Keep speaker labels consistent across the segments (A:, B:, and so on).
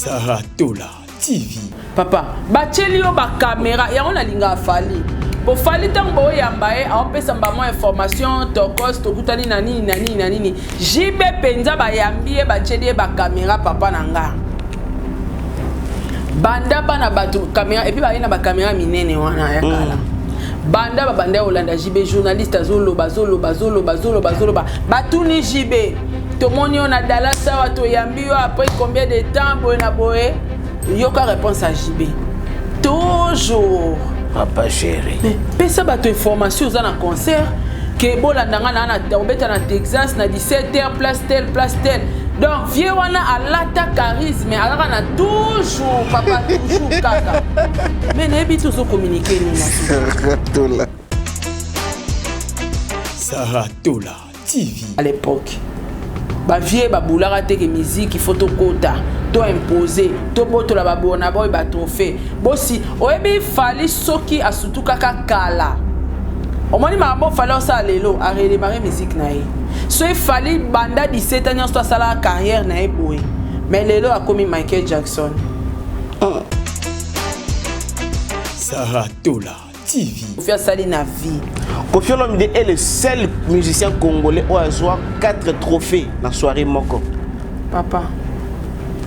A: Saratola TV.
B: Papa, bachelio ba caméra ya on a linga fali. Pour fali tango yambaye a pesa mbamo information tokos tokutani nani. Jibe penza ba yambie bachelio ba caméra papa nanga. Banda bana batu caméra et puis ba ina ba caméra minene wana ya kala. Banda Olanda jibe journaliste azolo bazolo batuni jibe. Tomoni on a dalasa wato yambio après combien de temps boena boé. Yoka réponse à JB. Toujours.
C: Papa chéri.
B: Mais ça va te information dans un concert. Que bola nanga na na Texas na 17h place tel. Donc vieux wana alata charisme alors on a toujours papa toujours kaka. Mais n'ebi toujours communiquer ni na.
A: Saratola TV.
B: À l'époque. Ba vieux ba boulara te que musique photo quota. To imposer to boto la babona boy ba trophée bosi oyebi fali soki asutu kaka kala omoni mabo fali ça lelo a redémarrer musique na ye so il fallait banda 17 ans to sala carrière na ye boy mais lelo a commis Michael Jackson.
A: Saratola TV.
B: Faire sali na vie.
C: Koffi Olomide est le seul musicien congolais qui a joué 4 trophées dans la soirée Moko.
B: Papa.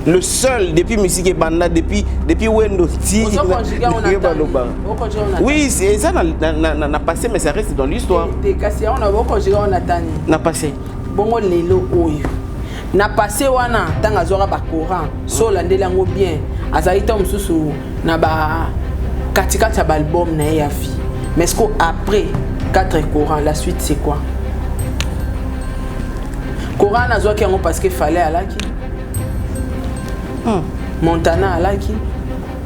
C: Le seul depuis musique et banda depuis Wendo Ti. Oui, c'est ça n'a passé mais ça reste dans l'histoire. N'a passé.
B: Bongo lelo oyo. N'a passé wana tanga zora ba Coran. So landela ngo bien. Azaita mususu na ba katika ta album na ya vie. Mais ce après 4 Coran la suite c'est quoi? Coran na zoki ngo parce que fallait alaki. Montana alaki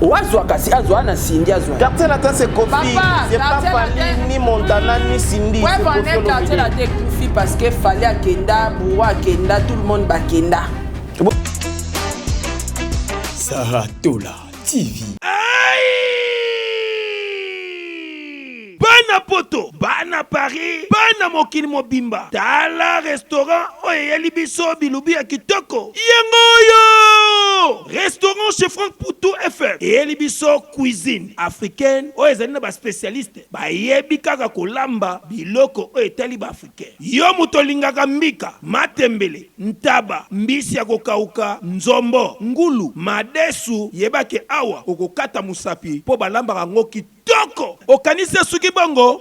B: Oazwa kasi azwa na Cindy azwa.
C: Quartier latin c'est Koffi. C'est pas Fali ni Montana ni Cindy.
B: Ouais, on est quartier latin Koffi parce que Fali a Kenda, Boua Kenda, tout le monde ba Kenda.
A: Saratola TV.
D: Bana poto, bana Paris, bana mokili mobimba. Tala restaurant oyeli biso bilubi ya kitoko. Yengoyo! Restaurant chez Franck Poutou FM. Eyeli biso cuisine africaine. Oyezali na ba spécialiste. Ba yebi kaka kolamba biloko oyetali ba africain. Yo muto lingaka mbika, matembele, ntaba, mbisi ya kokauka, nzombo, ngulu, madesu, yebake awa okokata musapi po balamba rango kitoko. Okanise suki bongo.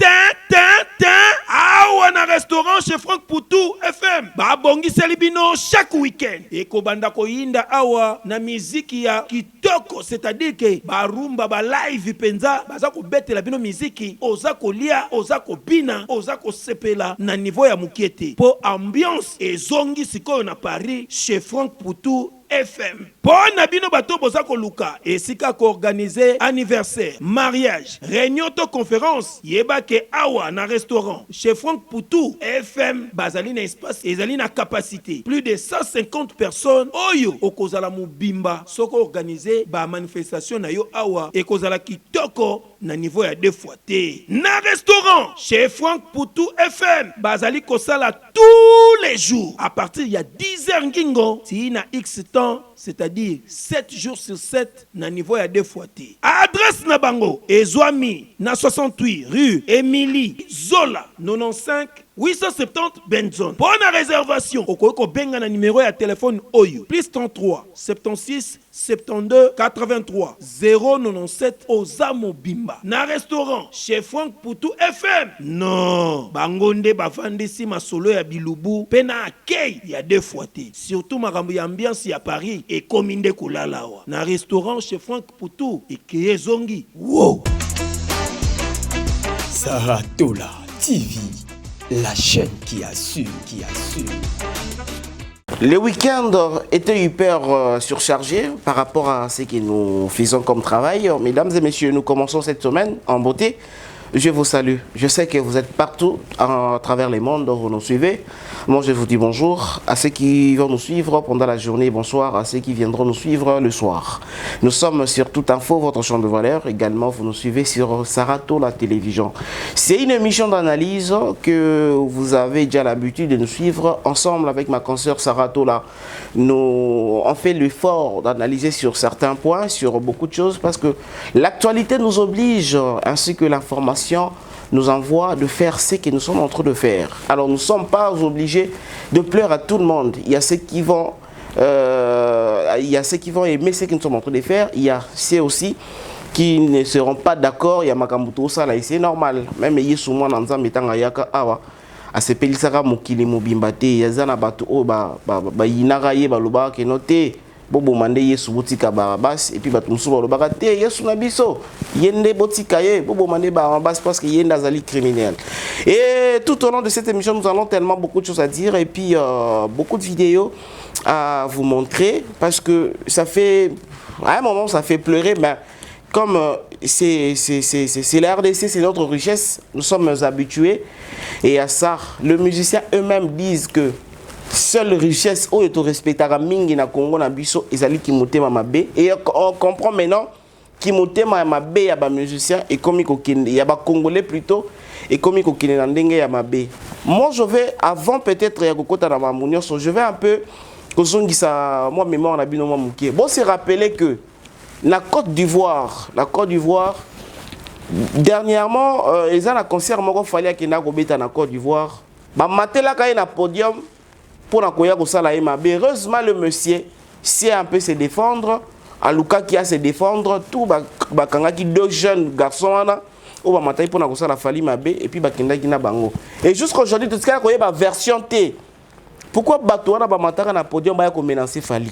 D: Awa na restaurant chez Franck Poutou FM. Ba bongi selibino chaque week-end. Eko banda ko yinda awa na miziki ya kitoko, c'est-à-dire que ba rumba ba live penza baza ko betela bino miziki, oza ko lia, oza ko bina, oza ko sepela na niveau ya mukiete. Po ambiance ezongi sikoyo na Paris chez Franck Poutou FM. Bon abino bato boza ko luka esika ko organiser anniversaire, mariage, réunion to conférence, yebake awa na restaurant chez Franck Poutou FM bazali na espace ezali na capacité plus de 150 personnes. Oyo okozala mubimba soko organiser ba manifestation na yo awa ekozala kitoko na niveau ya 2 fois T. Na restaurant chez Franck Poutou FM bazali kosala tous les jours à partir ya 10h ngingo si na X temps, c'est-à-dire 7 jours sur 7 na niveau ya 2 fois T. Adresse na bango Ezwami na 68 rue Émilie Zola 95 870 Benzone. Bonne réservation. Okoko benga na numéro ya téléphone Oyo plus 33 76 72 83 097 Ozamo Bimba. Na restaurant chez Franck Poutou FM. Non, bangonde bavandisi masolo ya bilubu pena akei ya 2 fois T. Surtout makambo ya ambiance ya Paris et kominde kulalawa. Na restaurant chez Franck Poutou et Kiyezongi. Wow.
A: Saratola TV. La chaîne qui assure.
C: Le week-end était hyper surchargé par rapport à ce que nous faisons comme travail. Mesdames et messieurs, nous commençons cette semaine en beauté. Je vous salue. Je sais que vous êtes partout à travers le monde, vous nous suivez. Moi, je vous dis bonjour à ceux qui vont nous suivre pendant la journée, bonsoir à ceux qui viendront nous suivre le soir. Nous sommes sur Tout Info, votre champ de valeur. Également, vous nous suivez sur Sarato, la télévision. C'est une émission d'analyse que vous avez déjà l'habitude de nous suivre ensemble avec ma consoeur Sarato. Là, on fait l'effort d'analyser sur certains points, sur beaucoup de choses, parce que l'actualité nous oblige, ainsi que l'information nous envoie de faire ce que nous sommes en train de faire. Alors nous ne sommes pas obligés de pleurer à tout le monde. Il y a ceux qui vont, aimer ce que nous sommes en train de faire. Il y a ceux aussi qui ne seront pas d'accord. Il y a Makambuto ça là, c'est normal. Même Yesuma Nanza metanga yaka awa. A se pelisaka mokili mobimbate. Yazana batu o ba yinara ye ba loba ke note. Bobo mande Yesu botika Barabas et puis bato musu ba loba te Yesu na biso. Yende botika ye bobo mande Barabas parce que yenda zali criminel. Et tout au long de cette émission, nous allons tellement beaucoup de choses à dire et puis beaucoup de vidéos à vous montrer parce que ça fait à un moment ça fait pleurer, mais comme c'est la RDC, c'est notre richesse, nous sommes habitués et à ça, les musiciens eux-mêmes disent que seule richesse où est respectable mingi na Congo na biso ezali ki motema mabe et on comprend maintenant ki motema mabe ya ba musiciens et comme kokende ya ba congolais plutôt et comme kokende na ndenge ya mabe. Moi je vais avant peut-être ya kokota na mamunyo, je vais un peu kozongisa moi mémoire na bino moi mukie. Bon se rappeler que la Côte d'Ivoire dernièrement ils ont un concert moko fallait que na kobeta na Côte d'Ivoire ba matela kay na podium pour la koya kosala ema. Heureusement le monsieur sait un peu se défendre. Aluka qui a se défendre tout bakanga qui deux jeunes garçons là au ba matai pour na kosala fali mabe et puis bakenda ki na bango. Et jusqu'aujourd'hui tout ce qu'il y a version T. Pourquoi bato wana ba mataka na podium ba ko menacer fali.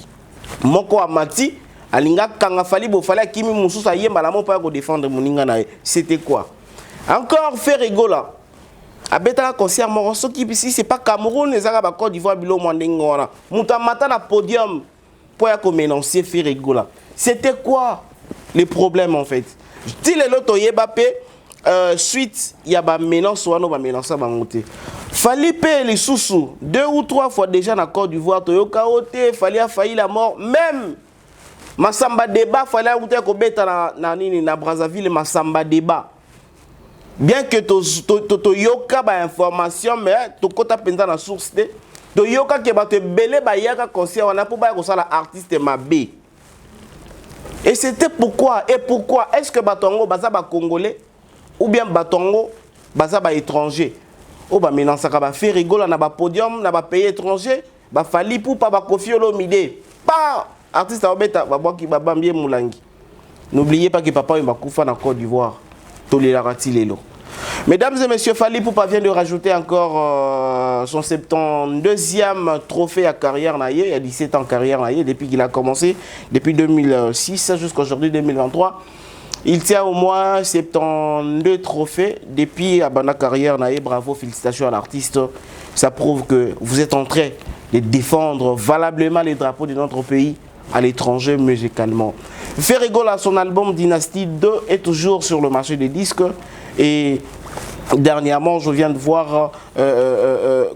C: Moko amati alinga kanga fali bo fali kimi mususa yemba la mo pa ko défendre moninga na. C'était quoi? Encore faire rigola. Abeta concert moroso qui ici c'est pas Cameroun les Arabes Côte d'Ivoire bilo mandengona muta mata na podium pour ya commencer faire rigola. C'était quoi le problème en fait? Dit les loto yebapé suite il y a ba menace wano ba menace ba ngote. Fali payer les sous 2 ou 3 fois déjà na Côte d'Ivoire toyoka oté fali a failli la mort même Masamba débat fali a outé ko beta na nini na Brazzaville Masamba débat. Bien que to yoka ba information mais to kota penza na source de to yoka ke ba te belé ba yaka concert wana pour ba ko sala artiste mabe. Et c'était pourquoi est-ce que batongo baza ba congolais ou bien batongo baza ba étranger ou ba menança ka ba faire rigola na ba podium na ba pays étranger ba fali pour pas ba Koffi Olomide pas artiste obeta ba boki ba bambie mulangi. N'oubliez pas que papa m'a kufa na Côte d'Ivoire. Mesdames et messieurs, Fally Ipupa vient de rajouter encore son 72e trophée à carrière naïe. Il y a 17 ans de carrière naïe depuis qu'il a commencé, depuis 2006 jusqu'à aujourd'hui 2023. Il tient au moins 72 trophées depuis la carrière naïe. Bravo, félicitations à l'artiste. Ça prouve que vous êtes en train de défendre valablement les drapeaux de notre pays à l'étranger musicalement. Ferregola, son album Dynasty 2 est toujours sur le marché des disques et dernièrement je viens de voir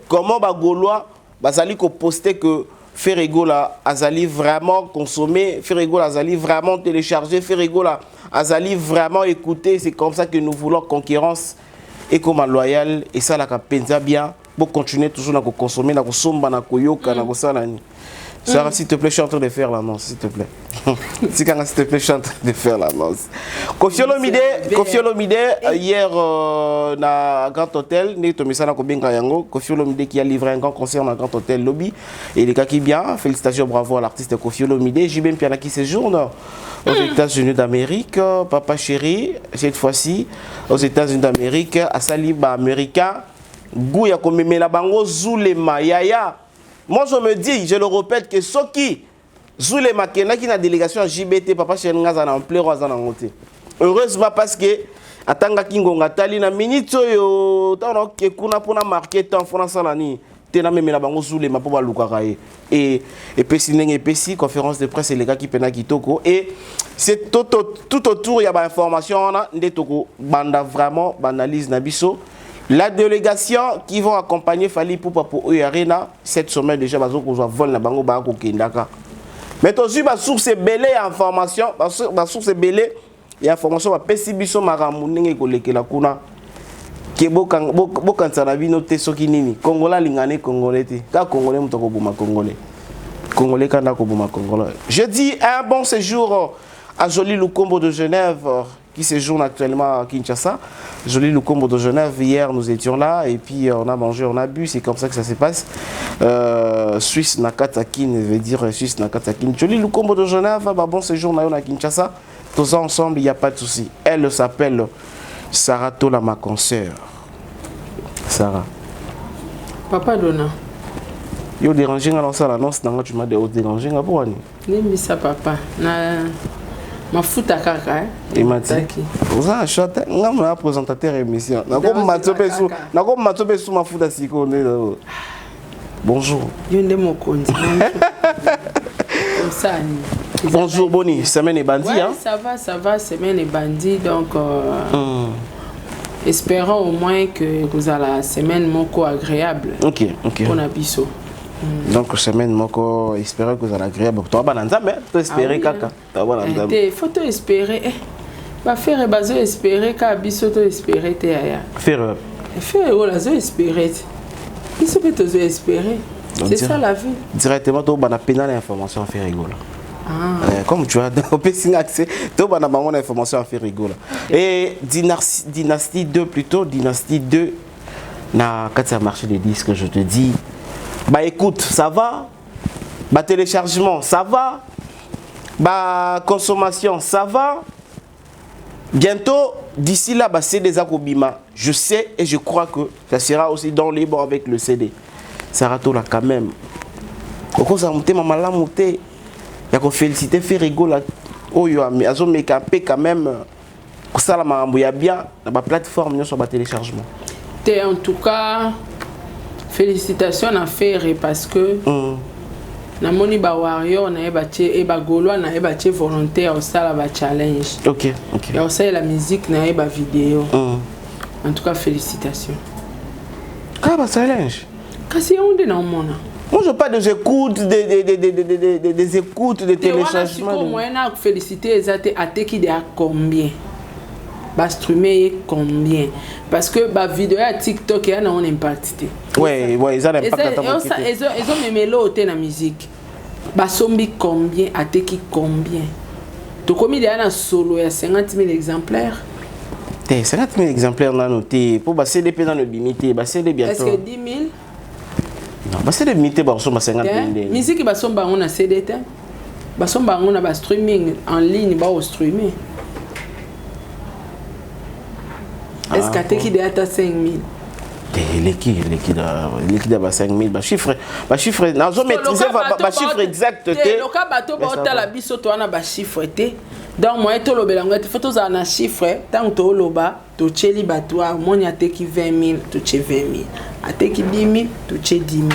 C: comment Gaulois Bazali posté que Ferregola Azali vraiment consommé, Ferregola Azali vraiment téléchargé, Ferregola Azali vraiment écouté. C'est comme ça que nous voulons concurrence et comme loyal et ça la penza bien pour continuer toujours à consommer, à consommer, à koyoka, à kosalani. Sarah, s'il te plaît, je suis en train de faire l'annonce, s'il te plaît. S'il te plaît, je suis en train de faire l'annonce. Koffi Olomide, hier, na Grand Hôtel, Koffi Olomide qui a livré un grand concert dans Grand Hôtel Lobby. Et les gars qui bien, félicitations, bravo à l'artiste Koffi Olomide. JB Mpiana qui séjourne aux États-Unis d'Amérique, papa chéri, cette fois-ci, aux États-Unis d'Amérique, à Saliba américain, Gouya Komemela Bango, Zulema, Yaya. Moi je me dis, je le répète, que ceux qui Zoulé Makena qui na délégation JBT papa Chenga za na ampleur za na ngote. Heureusement parce que atanga kingonga tali na minute yo tano ke kuna pona marquer temps France la ni tena même na bango Zoulé ma po baluka kae et pesi ndenge pesi conférence de presse les gars qui pena kitoko et c'est tout autour il y a ba information na ndetoko banda vraiment banalise na biso La délégation qui vont accompagner Fally Ipupa pour Arena, cette semaine déjà, ils vont vol na bango ba ko kendaka. Mais aussi, ma source est belée information, ma source est belée et information, ma pessibiso maramunenge kolekela kuna. Ke bokanza na bino te soki nini. Congolais lingane congolais te. Ka congolais mutoko boma congolais. Congolais kanda ko boma congolais. Je dis un bon séjour à Jolie Lukombo de Genève qui séjourne actuellement à Kinshasa. Jolie Lukombo de Genève, hier nous étions là et puis on a mangé, on a bu, c'est comme ça que ça se passe. Suisse Nakatakin veut dire Suisse Nakatakin. Jolie Lukombo de Genève, bah bon séjour à Kinshasa. Tous ensemble, il n'y a pas de souci. Elle s'appelle Sarah Tola, ma consoeur. Sarah.
B: Papa Dona.
C: Yo dérangé dans ça l'annonce, tu m'as dérangé pour aller.
B: N'aime ça papa. Ma fouta kaka
C: et mati vous avez chanté un présentateur émission nako matobe sous ma fouta siko ne bonjour
B: yonde mokonzi ça
C: bonjour Boni semaine est bandit hein
B: ça va semaine est bandit donc espérons au moins que vous avez la semaine moko agréable
C: OK
B: pour Nabiso.
C: Donc semaine moko espérer que vous allez agréable toi bananza mais tu espérer kaka toi bananza
B: faut te espérer ba faire bazo espérer ka biso to espérer te aya
C: faire
B: wala zo espérer biso peut te espérer c'est ça la vie
C: directement to bana pénal information faire rigoler comme tu as opération accès to bana bango information à faire rigoler et dynastie 2 plutôt dynastie 2 na quand ça marché des disques je te dis. Bah écoute, ça va. Bah téléchargement, ça va. Bah consommation, ça va. Bientôt, d'ici là, bah c'est des Akobima. Je sais et je crois que ça sera aussi dans les bords avec le CD. Sarah Tola quand même. Au cause ça monter maman la monter. Il y a qu'on féliciter faire rigoler. Oh yo mais azo make up quand même. Ça la marambo ya bien dans la plateforme sur le téléchargement.
B: En tout cas félicitations à faire parce que na moni ba warrior na ebache e ba golois na ebache volontaire au sala ba challenge. OK. Et aussi la musique na eba vidéo. En tout cas félicitations.
C: Ah ba challenge.
B: Kasi on de na mona.
C: Moi je parle des écoutes des écoutes de téléchargement.
B: Moi na féliciter ezate ateki de à combien? Ba streamer combien parce que ba vidéo à TikTok et on impact.
C: Ouais, ils ont un impact.
B: Ils ont même l'autre na musique. Ba sombi combien ateki combien. To comme il y a un solo à 50 000 exemplaires.
C: 50 000 exemplaires on a noté pour ba CDP dans le limité, ba CD bientôt.
B: Est-ce que 10 000?
C: Non, ba CD limité ba somba 50 000.
B: Musique ba somba on a CD te. Ba somba on a ba streaming en ligne ba au streamer. Est-ce que tu as dit 5 000? L'équipe
C: a 5 000. Le chiffre, nous avons maîtrisé le chiffre exact.
B: Le cas bateau, tu as la biso, tu as un chiffre. Donc, moi, tu as un chiffre. Un chiffre, tant que tu as tu as bateau, moi, tu as 20 000, tu as 20 000. Tu as 10 000, tu as 10 000.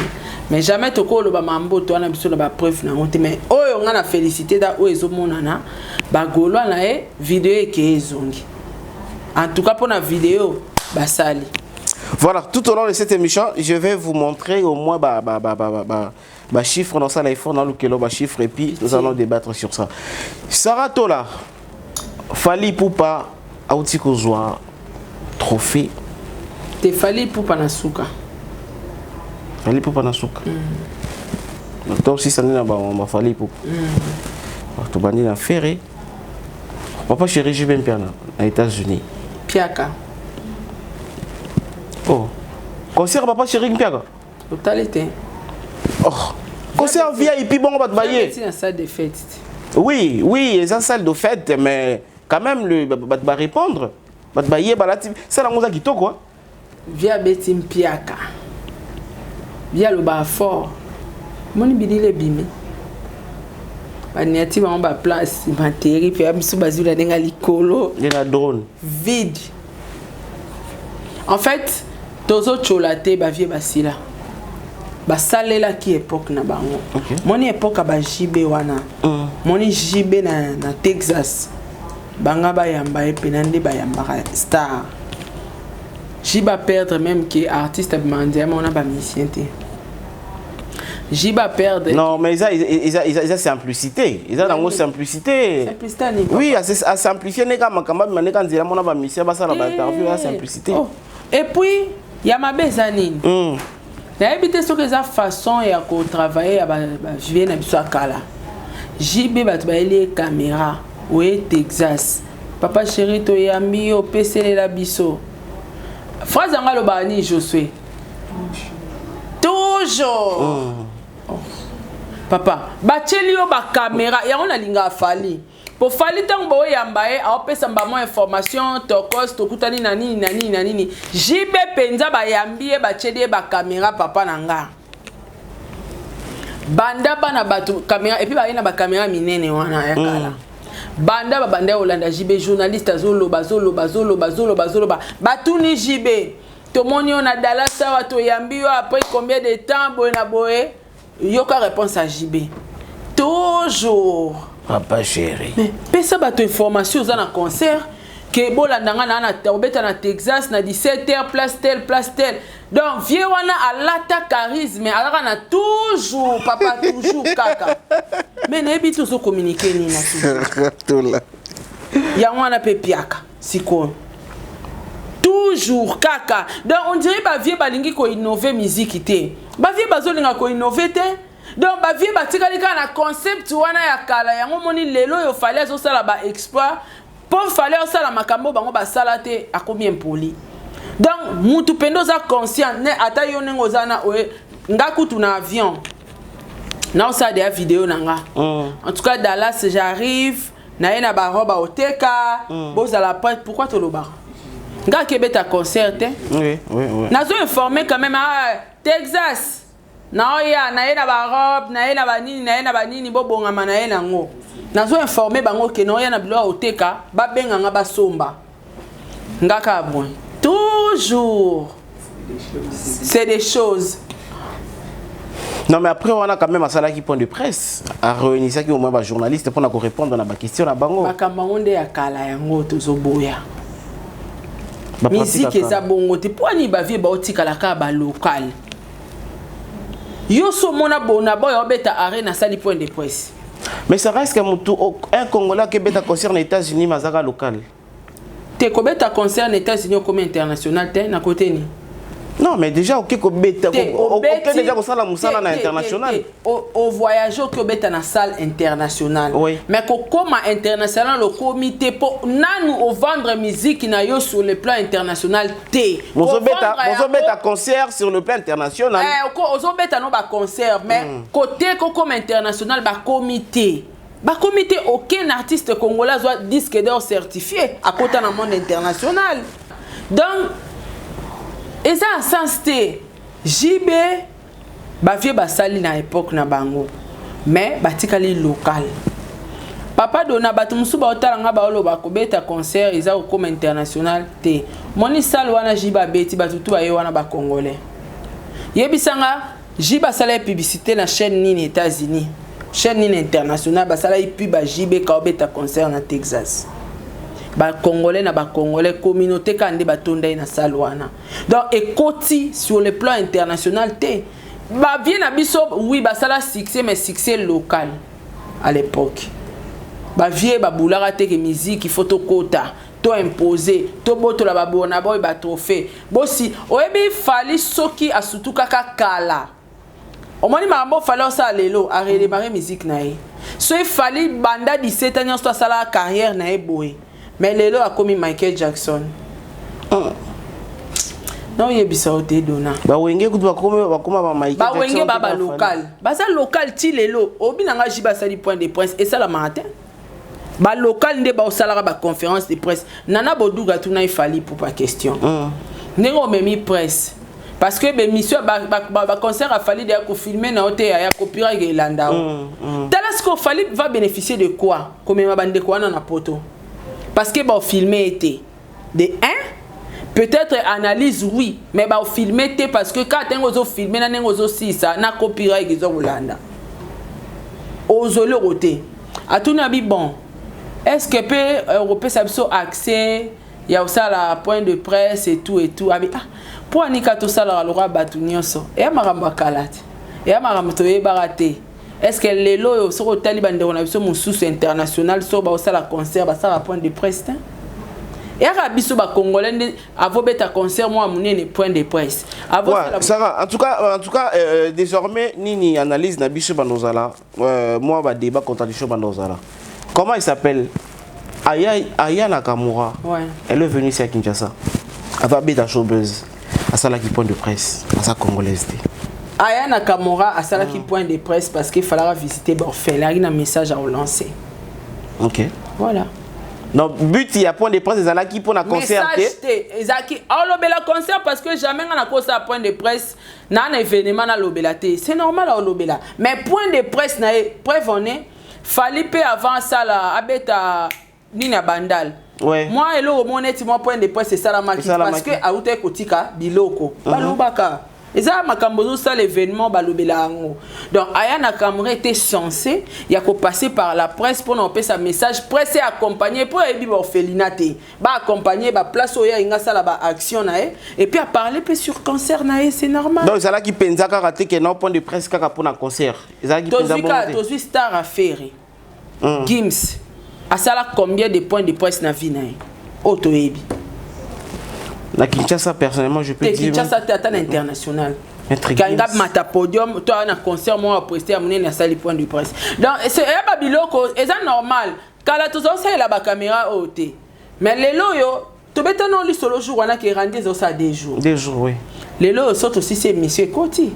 B: Mais jamais tu as un mambo, tu as une preuve. Mais on a félicité où ils ont une vidéo qui est zongi. En tout cas, pour la vidéo, Basali.
C: Voilà, tout au long de cette émission, je vais vous montrer au moins chiffre dans ça, l'iPhone, dans le chiffre, et puis nous allons débattre sur ça. Sarah Tola, Fally Ipupa, Aouti Kozwa, trophée.
B: Te Fally Ipupa Nasuka.
C: Fally Ipupa Nasuka. Donc, aussi, ça n'est pas Fally Ipupa. Tu vas dire ferré. Papa chéri, j'ai bien piano, aux États-Unis.
B: Piaka.
C: Oh. Concert papa chéri Piaka.
B: Totalité.
C: Oh. Concert VIP bon va te bailler.
B: C'est une salle de fête.
C: Oui, c'est une salle de fête mais quand même le va répondre. Va te bailler ça la musique qui to quoi.
B: Via Betim Piaka. Via le bar fort. Moni bidi le bimi. Baniati va en bas place, matériel puis abisu bazula denga likolo.
C: Il y a drone.
B: Vide. En fait, tozo cholate ba vie basila. Ba salela ki époque na bango. Moni époque ba JB wana. Moni JB na Texas. Banga ba yamba e penande ba yamba star. J'y va perdre même que artiste abimandé, mais on a pas musicien. J'y va perdre.
C: Non, mais ils ont simplicité. Ils ont une simplicité.
B: Simplicité.
C: Oui, à simplifier, les gars, quand on a pas musicien, ça la interview, la simplicité.
B: Et puis, il y a ma bezanine. N'habitez sur que façon et à travailler à vivre dans le Kala. JB va travailler caméra. Oui, Texas. Papa chéri, to yambi au PC la biso. Phrase en galobani, je suis. Toujours. Papa, bachelio ba caméra, ya on a linga fali. Pour fali tant bo yambaye, a opesa mbamo information, tokos, tokutani nani. JB penza ba yambi e bachelio ba caméra papa nanga. Banda bana batu caméra et puis ba ina ba caméra minene wana ya kala. Banda Olanda JB journaliste azoloba batuni JB tomoni on a Dallas wa to yambi après combien de temps boye yoka réponse à JB toujours
C: papa chéri
B: mais ça bato information za na concert que bolandanga na obeta na Texas na 17h place tel donc vieux wana alata charisme alaka na toujours papa toujours kaka mais nebi toujours communiquer ni na
C: tout
B: ya wana pe piaka siko toujours kaka donc on dirait ba vieux balingi ko innover musique té ba vieux bazolinga ko innover té donc ba vieux batikali ka na concept wana ya kala yango moni lelo yo fallait zo sala ba exploit pour fallait ça la makambo bango ba salate a combien poli donc mutu pendo za conscient ne ata yo nengo zana oe ngakutu na avion na ça des vidéos nanga en tout cas Dallas j'arrive na ena ba roba oteka boza la porte pourquoi to loba nga kebeta concert
C: oui
B: nazo informer quand même à Texas na oya na ena ba robe na ena ba nini bobonga na ena ngo nazo informer bango ke no ya na bilo oteka ba benga nga basomba ngaka bon toujours c'est des choses.
C: Non mais après on a quand même un salaire qui point de presse à réunir ça qui au moins ba journaliste pour na ko répondre à ba question na bango
B: bakambango ya kala yango tozoboya musique eza bongo te poani ba vie ba otikala ka ba local yo so mona bona boya obeta arena sali point de presse.
C: Mais ça reste un Congolais qui est concert aux États-Unis, mais local.
B: Tu es un concert aux États-Unis comme international, tu es à côté ni.
C: Non, mais déjà, ok, déjà au salle international.
B: Au voyage au dans la salle internationale.
C: Oui.
B: Mais comme international le comité pour nous vendre musique na yo sur le plan international té.
C: Vous mettez un concert sur le plan international.
B: Vous mettez un concert mais côté comme international ba comité. Ba comité aucun artiste congolais doit disque d'or certifié à côté dans le monde international. Donc et ça en sens té JB ba vie ba sali na époque na bango mais batikali local papa dona batu musu ba otalanga ba oloba ko beta concert isa comme international té moni sal wana JB beti batu tu ba yo wana ba congolais yebisanga JB sala publicité na chaîne nini États-Unis chaîne nini internationale ba sala pub ba JB ka beta concert na Texas. Ba congolais na ba congolais communauté kande batonda na salwana donc ekoti sur le plan international té ba bien na biso oui ba sala succès mais succès local à l'époque ba vie ba boulaka te que musique il faut to kota to imposer to botola ba bona boy ba trophée bosi oyebi fali soki asutuka kala omoni mambo falo sa lelo a redémarrer musique na ye so il fallait banda 17 ans so sala carrière na e boy. Mais lelo a commis Michael Jackson. Non yebisa ote dona.
C: Ba wenge kutu bakoma ba Michael Jackson.
B: Ba wenge baba local. Baza local ti lelo obinanga jiba sali point de presse et ça la matin. Ba local nde ba osala ba conférence de presse. Nana Boduga tuna ifali pour pas question. Nengo memi presse. Parce que be mission ba concert a fallu de ko filmer na hotel ya copyright Irlanda. Talas ko fallait va bénéficier de quoi? Comme ma bande quoi na poto. Parce que bah filmer était de 1 peut-être analyse oui mais bah filmer était parce que quand on filmer na nengozo 6 ça na copyright ils ont Hollanda ozolo roté a tout nabi bon est-ce que peut européen ça accès il y a aussi la point de presse et tout abi pour anika to sala le roi batu nyonso e maramba kalate e maramba to e barate est-ce que les lois sur le taliban de on a vu mon sous international sur ba aussi la concert ba ça point de presse et à biso ba congolais avo beta concert moi monene point de presse avo
C: Sarah en tout cas désormais nini analyse na biso banozala moi ba débat contradiction banozala comment il s'appelle Aya Nakamura. Ouais. Elle est venue ici à Kinshasa. Elle va bêter à showbuzz. À ça là qui point de presse. À sa congolaise.
B: Aya Nakamura à ça là qui point de presse parce qu'il fallait visiter Borfel. Il y a un message à relancer.
C: Ok.
B: Voilà.
C: Donc but il y a point de presse. Ils ont qui pour un concert.
B: Exactement. Alors l'obéla concert parce que jamais on a causé à point de presse. N'a un événement à l'obéla. C'est normal à l'obéla. Mais point de presse n'a preuve on est. Fallait pas avant ça là. Abeta Nina Bandal. Ouais. Moi et l'eau mon moi point de presse c'est ça la marque parce que à outé kotika biloko. Balobaka. Et ça makambozo ça l'événement balobela ngo. Donc Aya Nakamura était censé il y a qu'au passer par la presse pour nous passer sa message presse et accompagner pour ebi orphelinate. Ba accompagner ba place oya inga ça la ba action nae et puis à parler peu sur concert nae c'est normal.
C: Donc ça là qui penza ka raté que non point de presse ka pour un concert. Ça qui penza bon.
B: Tozu star affaire. Gims à ça là combien de points de presse na vie nae auto ebi
C: na Kinshasa personnellement je peux dire
B: Kinshasa théâtre international quand il a mata podium toi na concert moi prester à monner na salle point de presse donc c'est ba biloko c'est normal kala to ça la ba caméra oté mais les loyo to betano li solo jour on a qui rendre ça des jours
C: oui
B: les loyo sont aussi ces monsieur Koti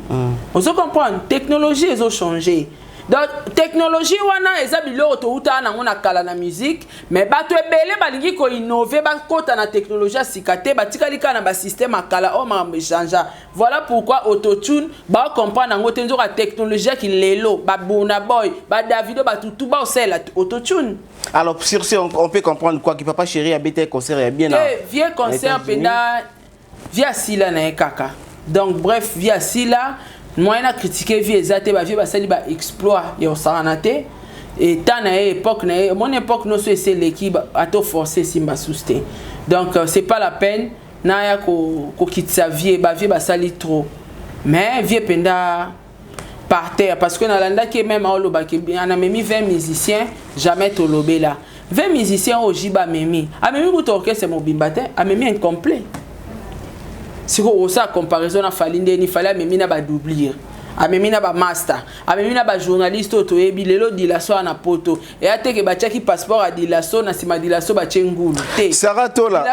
B: on se comprend technologie ils ont changé. Donc technologie wana eza biloko to uta na ngona kala na musique mais bato ebele balingi ko innover ba kota na technologie sikate batikali kana ba système akala o ma changea voilà pourquoi autotune ba comprendre ngote nzoka technologie qui lelo ba Burna Boy ba Davido ba tout ba osela autotune.
C: Alors sur ce on peut comprendre quoi que papa chéri a bêté concert est bien là.
B: Vieux concert penda via sila na kaka. Donc bref via sila moi on a critiqué vie exacte ba vie ba sali ba exploit yo saranate et tant na époque na mon époque no c'est l'équipe a to forcer simba souster donc c'est pas la peine na ya ko kitsa vie ba sali trop mais vie penda par terre parce que na landa qui même au loba qui on a même 20 musiciens jamais to lobela 20 musiciens au jiba memi a memi ko orchestre mo bimbate a memi incomplet. Si on a comparaison à Falinde, il fallait même na doublure, a même na master, a même na journaliste auto et bilelo di la so na poto et a te que ba qui passeport a di la so na sima di la so ba chengulu.
C: Sarah Tola.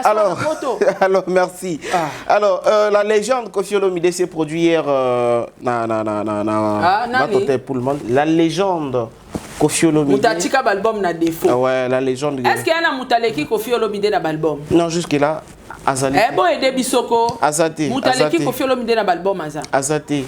C: Alors merci. Alors la légende Koffi Olomide s'est produit hier pour le monde. La légende Koffi Olomide.
B: Mutatika album na défaut.
C: Ah ouais, la légende.
B: Est-ce qu'il y a un mutaleki Koffi Olomide na album?
C: Non, jusque là. Azali.
B: Eh bon aider Bisoko.
C: Azate.
B: Mutaleki Koffi Olomide na album aza.
C: Azate.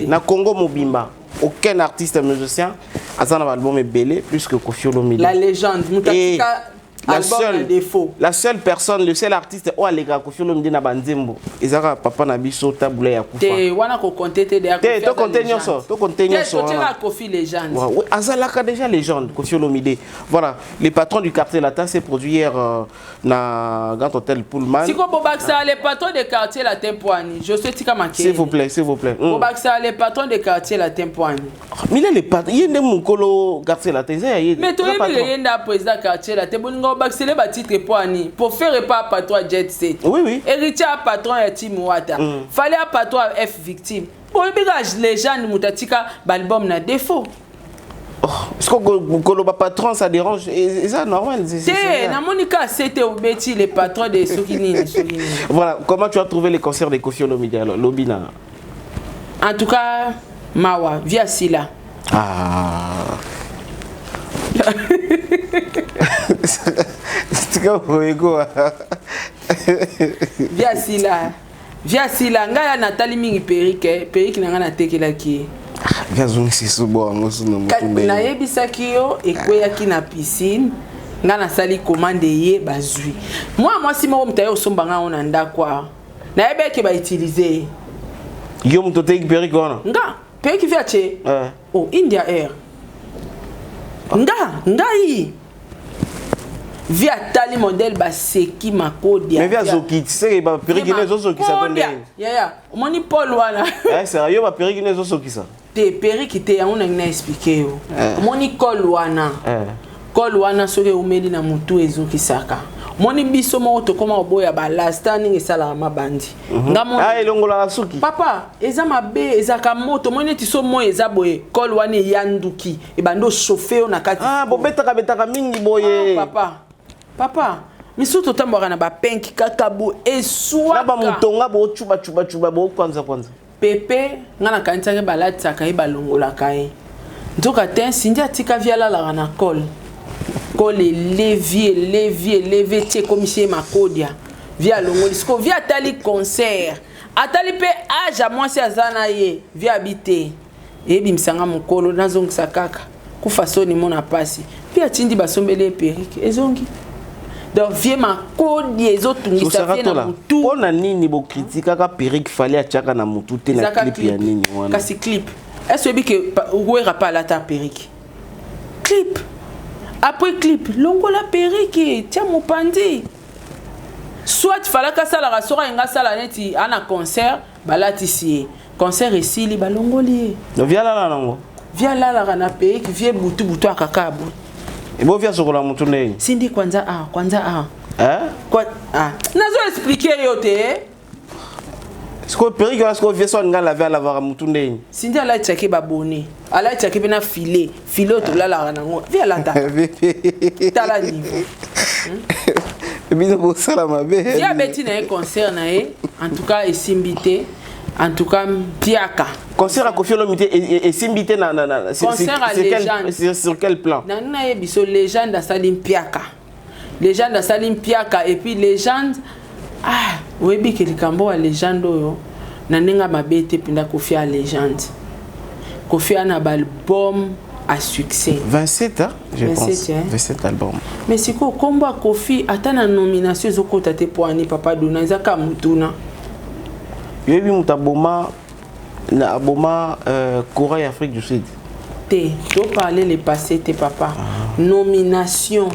C: Na Congo Mobimba. Aucun artiste musicien a un album belé plus que Koffi Olomide.
B: La légende Mutatika. La seule personne, le seul artiste où les gars Koffi Olomide na banzembo. Ezaka papa na biso tabula ya kufa. Te wana ko compter te de Koffi.
C: To contenir ça, to contenir ça.
B: Tu as Koffi légende.
C: Oui, Azalaka déjà légende Koffi Olomide. Voilà, les patrons du quartier latin s'est produit hier na Grand Hôtel Pullman.
B: Si ko Bobaksa les patrons de quartier latin Poani, je sais tika manquer.
C: S'il vous plaît.
B: Bobaksa les patrons de quartier latin Poani.
C: Mais les patrons, il y a des mukolo quartier latin.
B: Mais toi il y a un président quartier latin Baxele ba titre Poani pour faire pas patron Jet Set.
C: Oui.
B: Héritier patron ya Tim Wata. Fallait patron F victime. Pour bigage légende mutatika album na défaut.
C: Est-ce que le patron ça dérange? C'est ça normal.
B: Na Monica c'était au Betty les patrons de Sokini.
C: Voilà, comment tu as trouvé les concerts de Koffi Olomide alors Lobina?
B: En tout cas, Mawa via Sila.
C: C'est comme ego.
B: Via Sila ngaya Nathalie mingi perike na na tekela ki.
C: Gazon si subo ngosu no mutumbe.
B: Na yebisaki yo ekweyaki na piscine ngana sali commande ye bazui. Moi si mo mtayo somba nga ona ndakwa. Na yebeke ba utiliser.
C: Yo mtote perike ona.
B: Nga perike via che. Oh India Air. Ngai via tali modèle baseki makodia
C: mais via zoki c'est ba perigine zo soki ça donne
B: ya moni Paul wana
C: sérieux ba perigine zo soki ça
B: te periki te on a expliqué yo moni col wana soki umeli na mutu ezoki saka moni biso mo to koma oboya ba last standing sala mabandi ngamo
C: elongola suki
B: papa eza mabe eza ka moto moni ti so mo eza boye col wana yanduki e bando chauffer na kati
C: bo betaka mingi boye
B: papa misuto tambora na ba penki kakabu eswa
C: na ba mutonga bo chuba bo kwanza
B: pepe ngana kanisa ke balati ka e balongola kai nzoka ten sindia tika viala la na col levier tie commissaire makodia via longoli sko via tali concert atali pe aja mwasi azana ye via habité ebi msanga mukolo nazongisa kaka ku fasoni mona pasi pia tindi basombele perike ezongi donc vie makodia ezotungisa fe na mutu
C: pona nini bo critique ka perike fallait achaka na mutu te na clip ya nini wana
B: kasi clip est-ce que ouera pas la ta perike clip après clip longola perike tia mopandi soit falaka sala rasora inga sala neti ana concert balati si concert esili balongoli
C: no via la nango
B: via la na perike vie butu akakabu
C: ebo via sokola mutu neni
B: sindi kwanza kwa nazo expliquer yote
C: Sko perike wa sko via so nga la via la vara mutu neni
B: sindi ala cheke baboni ala cheke bena filet to la nango via la ta tala niveau
C: bino bo sala mabe
B: via beti na concert na en tout cas esimbité en tout cas piaka
C: concert a Koffi Olomide et simbité na sur quel plan
B: na yebiso légende à Salim Piaka et puis légende webi ke likambo a légende oyo na ninga mabete pinda Koffi a légende Koffi a na album à succès
C: 27 hein je
B: 27,
C: pense
B: hein?
C: 27 albums
B: mais siko kombo a Koffi atana nomination ezokota te po ani papa dona ezaka mutuna
C: yebi mutaboma na aboma Corée Afrique du Sud
B: te to parler le passé te papa nomination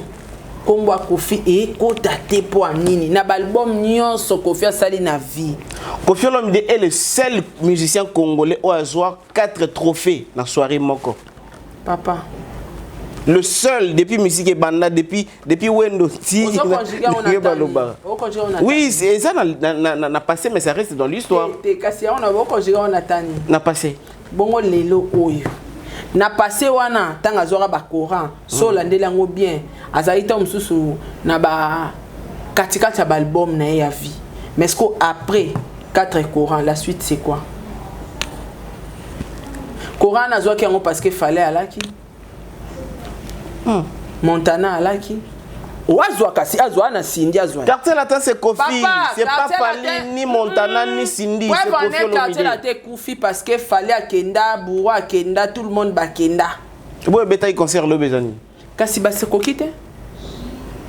B: kombo a Koffi ekota te po anini na album nyonso Koffi asali na vie
C: Koffi Olomide est le seul musicien congolais au avoir 4 trophées dans soirée moko
B: papa
C: le seul depuis musique et banda depuis Wendo ti oui c'est ça n'a passé mais ça reste dans l'histoire n'a passé
B: bongo lelo oyo na passé wana tanga zora ba Coran so landela ngo bien azaita mususu na ba katikati ya album na ya vie mais ce après 4 Coran la suite c'est quoi Coran na zoaki ngo parce que fallait alaki Montana alaki Oazwa kasi azwa na Cindy azwa.
C: Quartier latin c'est Koffi, c'est pas Fali ni Montana ni Cindy, c'est Koffi Olomide.
B: Quartier latin Koffi parce que fallait akenda, Boura akenda, tout le monde bakenda.
C: Boye betaille concert le bezani.
B: Kasi ba se kokite?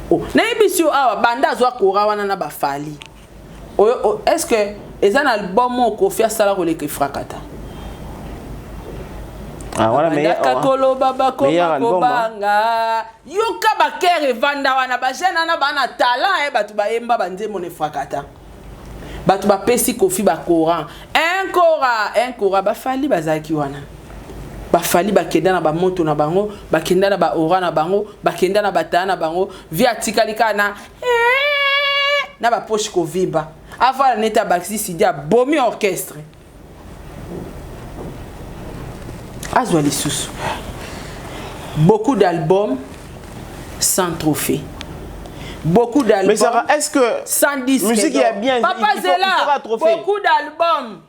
B: Oh, na ebisio awa banda azwa kora wana na ba Fali. Est-ce que ezan album mo Koffi asala ko leke frakata?
C: Ah voilà meilleur
B: album banga yoka bakere vanda wana ba jeune na bana talent batu ba yemba bande mone fakata batu ba pesi Koffi ba Coran un Coran ba Fali bazaki wana ba Fali bakenda na ba moto na bango bakenda na ba ora na bango bakenda na batana na bango via tikalika na ba poche ko vimba avant neta baxi sidia bomi orchestre Azwali Soussou. Beaucoup d'albums sans trophée. Beaucoup d'albums.
C: Mais Sarah, est-ce que
B: sans disque
C: musique est bien?
B: Papa Zela, beaucoup d'albums.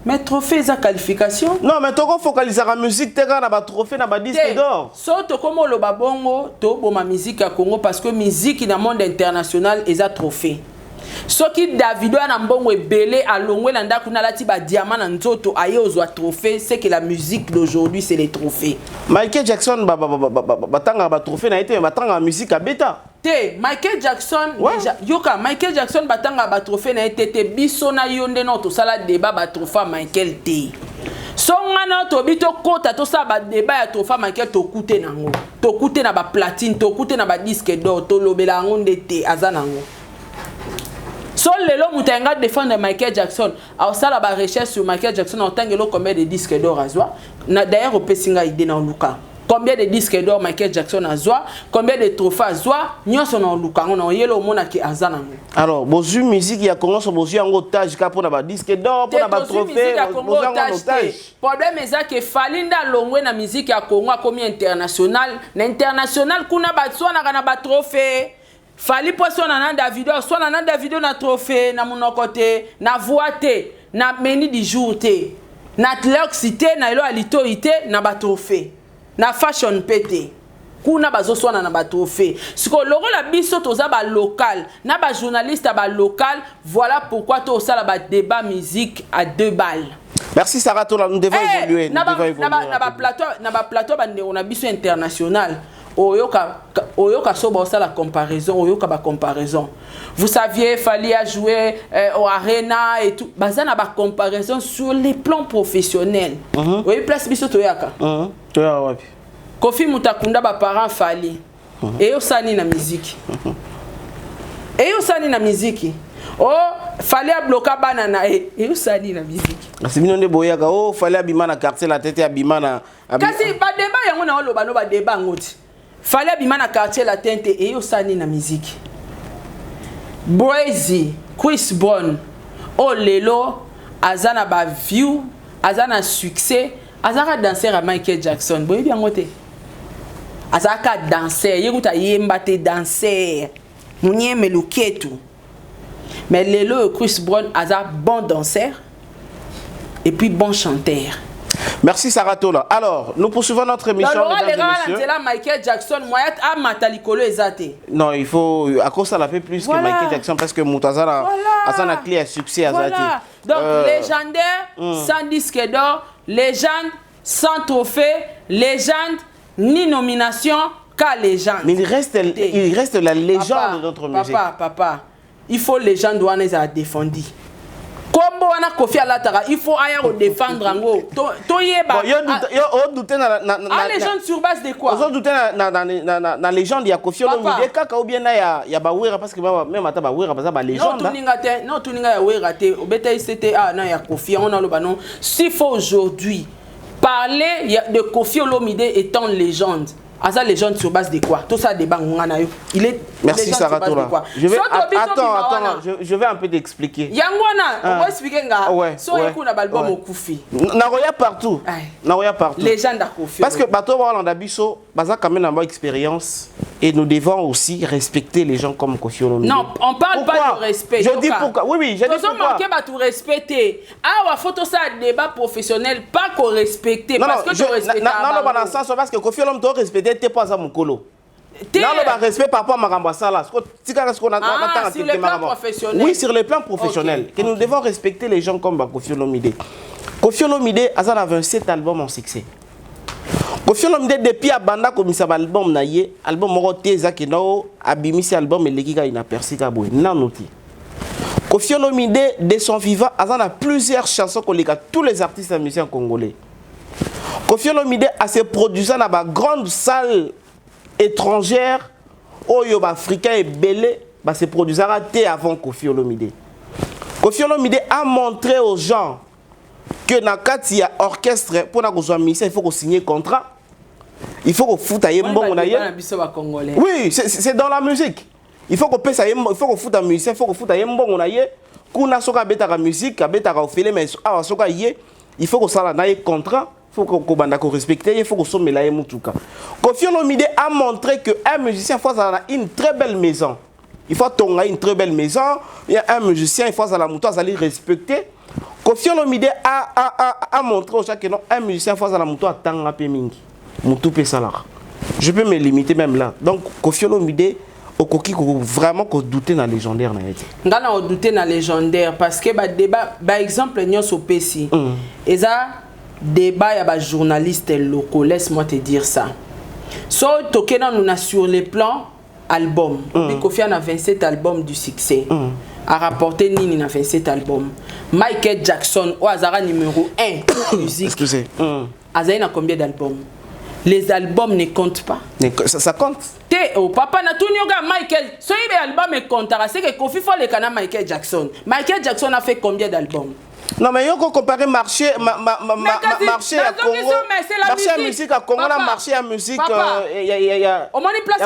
B: Mais trophée sa qualification?
C: Non, mais tu focalises sur la musique, tu as un trophée, tu as un disque d'or.
B: Sauf comme le babongo, tu as ma musique à Congo parce que musique dans le monde international est un trophée. Ce qui Davido a mbongo belé à longwe landa kuna lati ba diamant na nzoto aye ozwa trophée c'est que la musique d'aujourd'hui c'est les trophées.
C: Michael Jackson batanga ba trophée na été batanga musique à bêta.
B: Te Michael Jackson déjà yoka Michael Jackson batanga ba trophée na été te biso na yonde no to sala débat ba trophée Michael te. Songana to bito kota to sa ba débat ya to fama ke to kute nango. To kute na ba platine, to kute na ba disque d'or, to lobela ngonde te azanango. So lelo mutenga défendre Michael Jackson. Alors ça la ba recherche sur Michael Jackson en tant que combien de disques d'or azwa. D'ailleurs au pesinga idée na luka. Combien de disques d'or Michael Jackson azwa, combien de trophées azwa, nyonso na luka ngona yelo mona ki azanango.
C: Alors, bozu musique ya Congo so bozu en otage ka pour na ba disque d'or, pour na ba trophée, bozu en otage.
B: Problème est que falinda longwe na musique ya Congo comme international, na international kuna ba tswana kana ba trophée. Fali po so na Davido, so na Davido na trophée na monokote, na voité, na meni du jour té, na tleoxité, na elo alitoité, na ba trophée. Na fashion pété. Kuna bazo swana na ba trophée. Siko loro la biso toza ba local, na ba journaliste ba local, voilà pourquoi to sala ba débat musique à 2 balles.
C: Merci Sarah, nous devons évoluer.
B: Na ba plateau bande on a biso international. Oyoka soba la comparaison, oyoka ba comparaison. Vous saviez, fallait jouer au arena et tout. Bazana ba comparaison sur les plans professionnels. Oui, place biso toyaka.
C: Toya wapi.
B: Kofi Mutakunda ba parents fallait. Et yo sani na musique. Et yo sani na musique. Oh, fallait bloquer banana et yo sani na musique.
C: C'est bien de boyaka. Oh, fallait abima na quartier la tête abima na.
B: Kasi ba débat yango na oloba no ba débat ngoti. Fallait abima na quartier la tête et yo sani na musique. Brazy, Chris Brown, oh lelo, azana ba view, azana succès, azaka danser à Michael Jackson. Boye bien ngote. Azaka danser, yekuta yemba te danser. Mounye meluketu. Mais lelo Chris Brown azaka bon danseur et puis bon chanteur.
C: Merci Sarah Tola. Alors, nous poursuivons notre émission.
B: Michael Jackson,
C: non, il faut. À cause ça l'a fait plus que Michael Jackson parce que Moutazana a son clé à succès à Zati.
B: Donc, légendaire, sans disque d'or, légende, sans trophée, légende, ni nomination, qu'à légende.
C: Mais il reste la légende de notre musique.
B: Papa, il faut légende où on les a défendus. Comme on a Kofi Alatara, il faut aller défendre en gros. Toyeba.
C: Yo douter na
B: légende sur base de quoi?
C: On douter na légende ya Kofi Olomide kaka ou bien ya ba wera parce que même ata ba wera parce ba légende.
B: Non tuninga ya wera te obeta CTA na ya Kofi on a le banon. S'il faut aujourd'hui parler de Kofi Olomide étant légende. Asa légende sur base de quoi? Tout ça débat ngana yo. Il est
C: merci Sarah Tola. Je vais un peu t'expliquer.
B: Yangwana, on va expliquer nga. So écoute na album au Kofi.
C: Na roya partout. Na roya partout.
B: Légende à Kofi.
C: Parce que bato Wanda biso baza quand même une expérience et nous devons aussi respecter les gens comme Kofi Olomide.
B: Non, on parle pas de respect.
C: Je dis pourquoi. Oui, je dis pourquoi.
B: Nous manquer ba tout respecter. Ah, photo ça débat professionnel pas qu'on respecter parce que tu respectes.
C: Non, dans le sens parce que Kofi Olomide doit respecter tes pas à Mukolo. Non, le respect par rapport à Maramba Sala. Sur le plan professionnel. Oui, sur le plan professionnel. Que nous devons respecter les gens comme Kofi Olomide. Kofi Olomide a 27 albums en succès. Kofi Olomide depuis abanda comme ça album na ye, album moroté zakino abimisi album et l'équipe ina percé kabou. Nanoti. Kofi Olomide de son vivant a plusieurs chansons qu'on lit à tous les artistes et musiciens congolais. Kofi Olomide a ses produisant dans la grande salle étrangère où les Africains et belé se produisant avant Kofi Olomide. Kofi Olomide a montré aux gens que dans le y a orchestre pour que musicien, il faut qu'on signe contrat. Il faut qu'on foute à Yembon. Oui, c'est dans la musique. Il faut qu'on pèse à Yembon, il faut qu'on foute à musicien, il faut qu'on foute à Yembon. Kuna soka beta la musique, beta la ofele, mais soka yé, il faut qu'on s'en aille contrat. Il faut qu'on respecte, il faut qu'on se mette là. Kofi Olomide a montré qu'un musicien, il faut avoir une très belle maison. Il faut avoir une très belle maison. Il y a un musicien, il faut avoir la mouton, il faut respecter. Kofi Olomide a montré au chacun un musicien, il faut avoir la mouton à temps à Pémingi. Mouton peut salaire. Je peux me limiter même là. Donc Kofi Olomide, vraiment qu'on douter dans le légendaire.
B: On douter dans le légendaire parce que débat, par exemple, nous sommes ici. Et ça, débat, il y a des journalistes locaux, laisse-moi te dire ça. So, nous sur les plans albums. Kofi a 27 albums du succès. A rapporté Nini na 27 albums. Michael Jackson, au hasard numéro 1 musique.
C: Excusez.
B: Azaï a combien d'albums? Les albums ne comptent pas.
C: Ça compte?
B: Oh papa na tout nyoga Michael. So il album est comptara. C'est que Kofi faut le canal Michael Jackson. Michael Jackson a fait combien d'albums?
C: Non mais il faut comparer marché marché à Congo. Marché à musique à Congo, marché à musique il y a